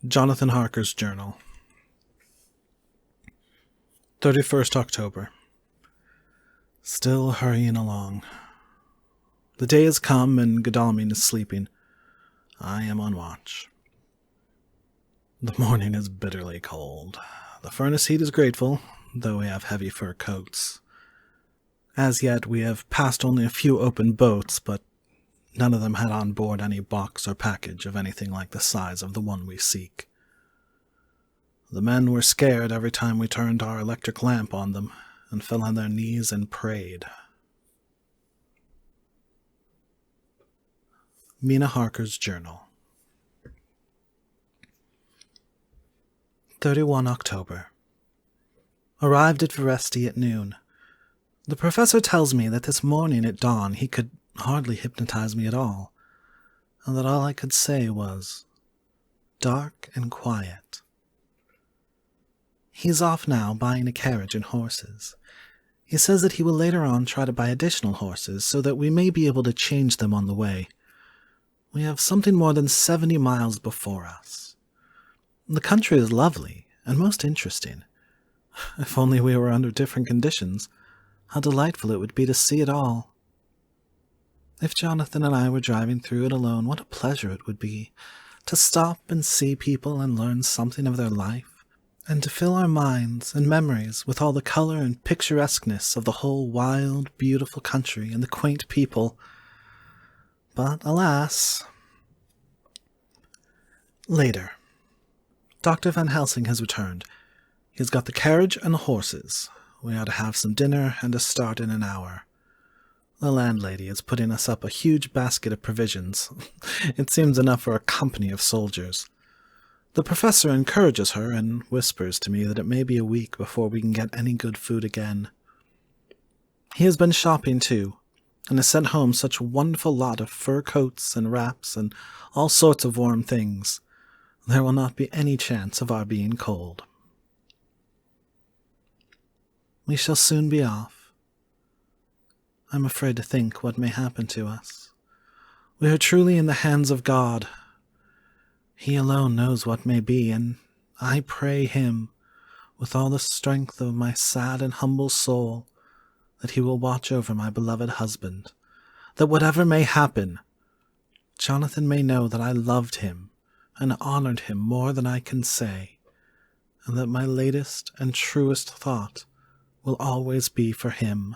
Jonathan Harker's Journal. 31st October. Still hurrying along. The day has come and Godalming is sleeping. I am on watch. The morning is bitterly cold. The furnace heat is grateful, though we have heavy fur coats. As yet we have passed only a few open boats, but none of them had on board any box or package of anything like the size of the one we seek. The men were scared every time we turned our electric lamp on them, and fell on their knees and prayed. Mina Harker's Journal. 31 October. Arrived at Veresti at noon. The professor tells me that this morning at dawn he could hardly hypnotize me at all, and that all I could say was, "Dark and quiet." He's off now buying a carriage and horses. He says that he will later on try to buy additional horses so that we may be able to change them on the way. We have something more than 70 miles before us. The country is lovely and most interesting. If only we were under different conditions, how delightful it would be to see it all. If Jonathan and I were driving through it alone, what a pleasure it would be to stop and see people and learn something of their life, and to fill our minds and memories with all the color and picturesqueness of the whole wild, beautiful country and the quaint people. But alas. Later. Dr. Van Helsing has returned. He has got the carriage and the horses. We are to have some dinner and a start in an hour. The landlady is putting us up a huge basket of provisions. It seems enough for a company of soldiers. The professor encourages her and whispers to me that it may be a week before we can get any good food again. He has been shopping too, and has sent home such a wonderful lot of fur coats and wraps and all sorts of warm things. There will not be any chance of our being cold. We shall soon be off. I'm afraid to think what may happen to us. We are truly in the hands of God. He alone knows what may be, and I pray Him, with all the strength of my sad and humble soul, that He will watch over my beloved husband, that whatever may happen, Jonathan may know that I loved him and honored him more than I can say, and that my latest and truest thought will always be for him.